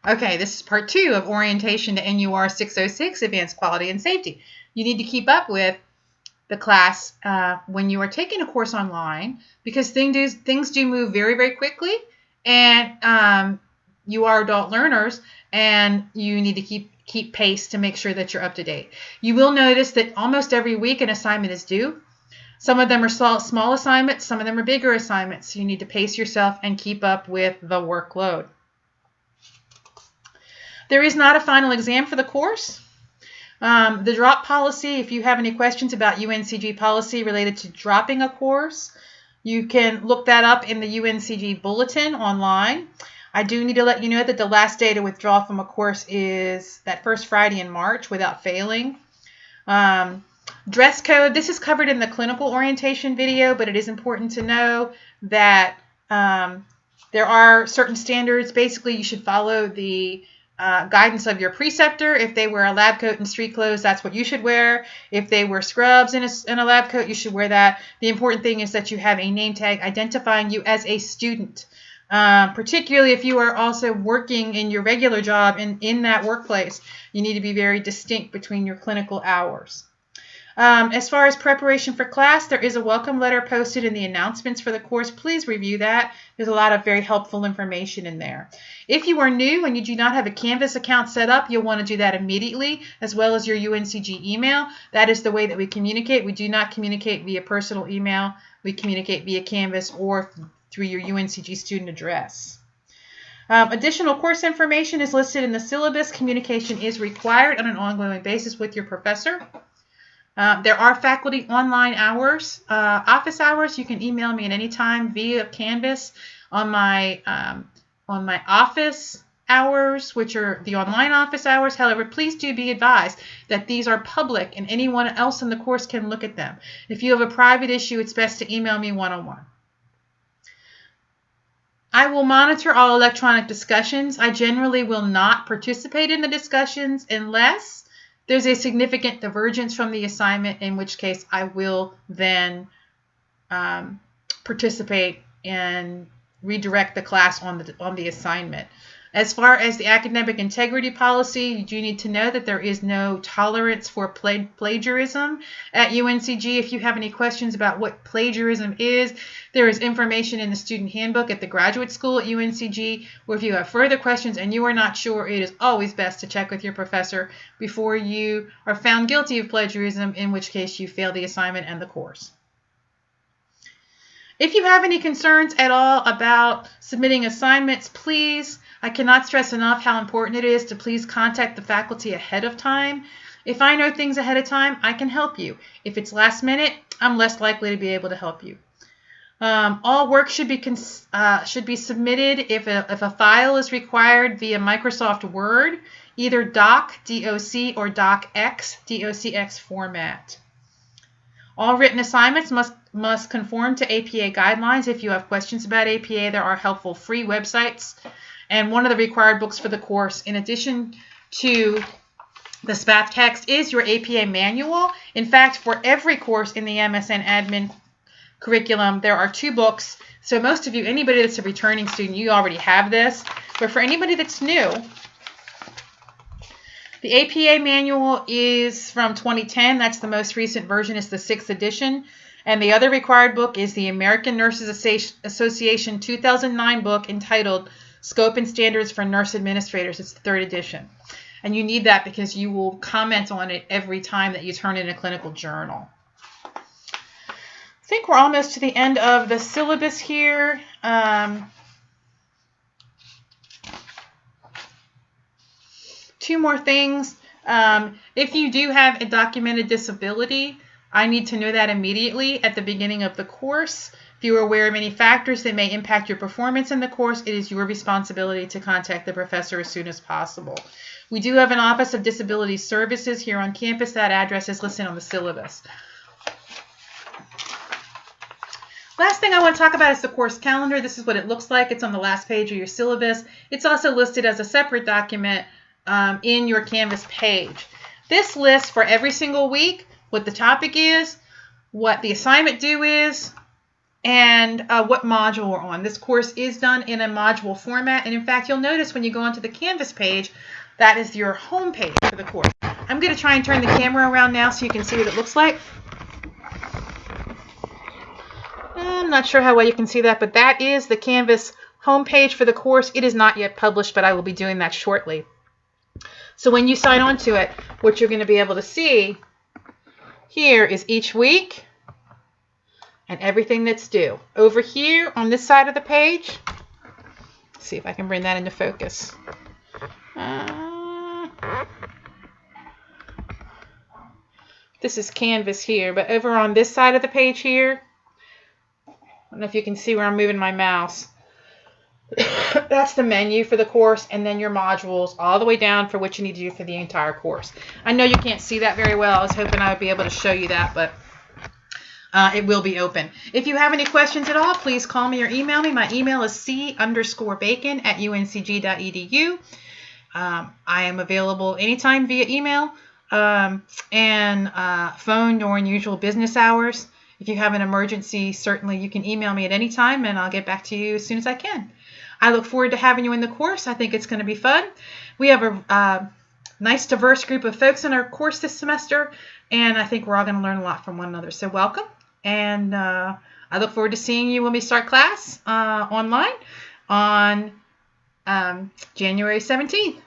Okay, this is part 2 of Orientation to NUR 606, Advanced Quality and Safety. You need to keep up with the class when you are taking a course online, because things do move very, very quickly, and you are adult learners, and you need to keep pace to make sure that you're up to date. You will notice that almost every week an assignment is due. Some of them are small assignments, some of them are bigger assignments. So you need to pace yourself and keep up with the workload. There is not a final exam for the course. The drop policy, if you have any questions about UNCG policy related to dropping a course, you can look that up in the UNCG bulletin online. I do need to let you know that the last day to withdraw from a course is that first Friday in March without failing. Dress code, this is covered in the clinical orientation video, but it is important to know that there are certain standards. Basically, you should follow the guidance of your preceptor. If they wear a lab coat and street clothes, that's what you should wear. If they wear scrubs in a lab coat, you should wear that. The important thing is that you have a name tag identifying you as a student, particularly if you are also working in your regular job in that workplace. You need to be very distinct between your clinical hours. As far as preparation for class, there is a welcome letter posted in the announcements for the course. Please review that. There's a lot of very helpful information in there. If you are new and you do not have a Canvas account set up, you'll want to do that immediately, as well as your UNCG email. That is the way that we communicate. We do not communicate via personal email. We communicate via Canvas or through your UNCG student address. Additional course information is listed in the syllabus. Communication is required on an ongoing basis with your professor. There are faculty online hours, office hours. You can email me at any time via Canvas on my office hours, which are the online office hours. However, please do be advised that these are public and anyone else in the course can look at them. If you have a private issue, it's best to email me one-on-one. I will monitor all electronic discussions. I generally will not participate in the discussions unless there's a significant divergence from the assignment, in which case I will then participate and redirect the class on the assignment. As far as the academic integrity policy, you do need to know that there is no tolerance for plagiarism at UNCG. If you have any questions about what plagiarism is, there is information in the student handbook at the graduate school at UNCG, where if you have further questions and you are not sure, it is always best to check with your professor before you are found guilty of plagiarism, in which case you fail the assignment and the course. If you have any concerns at all about submitting assignments, please, I cannot stress enough how important it is to please contact the faculty ahead of time. If I know things ahead of time, I can help you. If it's last minute, I'm less likely to be able to help you. All work should be submitted if a file is required via Microsoft Word, either doc, DOC, or docx, docx format. All written assignments must conform to APA guidelines. If you have questions about APA, there are helpful free websites. And one of the required books for the course, in addition to the SPAT text, is your APA manual. In fact, for every course in the MSN admin curriculum, there are 2 books. So most of you, anybody that's a returning student, you already have this. But for anybody that's new, the APA manual is from 2010. That's the most recent version. It's the 6th edition. And the other required book is the American Nurses Association 2009 book entitled Scope and Standards for Nurse Administrators. It's the 3rd edition. And you need that because you will comment on it every time that you turn in a clinical journal. I think we're almost to the end of the syllabus here. Two more things. If you do have a documented disability, I need to know that immediately at the beginning of the course. If you are aware of any factors that may impact your performance in the course, it is your responsibility to contact the professor as soon as possible. We do have an Office of Disability Services here on campus. That address is listed on the syllabus. Last thing I want to talk about is the course calendar. This is what it looks like. It's on the last page of your syllabus. It's also listed as a separate document in your Canvas page. This lists for every single week what the topic is, what the assignment due is, and what module we're on. This course is done in a module format, and in fact, you'll notice when you go onto the Canvas page, that is your home page for the course. I'm going to try and turn the camera around now so you can see what it looks like. I'm not sure how well you can see that, but that is the Canvas homepage for the course. It is not yet published, but I will be doing that shortly. So when you sign on to it, what you're going to be able to see here is each week and everything that's due. Over here on this side of the page, let's see if I can bring that into focus. This is Canvas here, but over on this side of the page here, I don't know if you can see where I'm moving my mouse. That's the menu for the course, and then your modules all the way down for what you need to do for the entire course. I know you can't see that very well. I was hoping I would be able to show you that, but it will be open. If you have any questions at all, please call me or email me. My email is c_bacon@uncg.edu. I am available anytime via email and phone during usual business hours. If you have an emergency, certainly you can email me at any time, and I'll get back to you as soon as I can. I look forward to having you in the course. I think it's going to be fun. We have a nice, diverse group of folks in our course this semester, and I think we're all going to learn a lot from one another. So welcome, and I look forward to seeing you when we start class online on January 17th.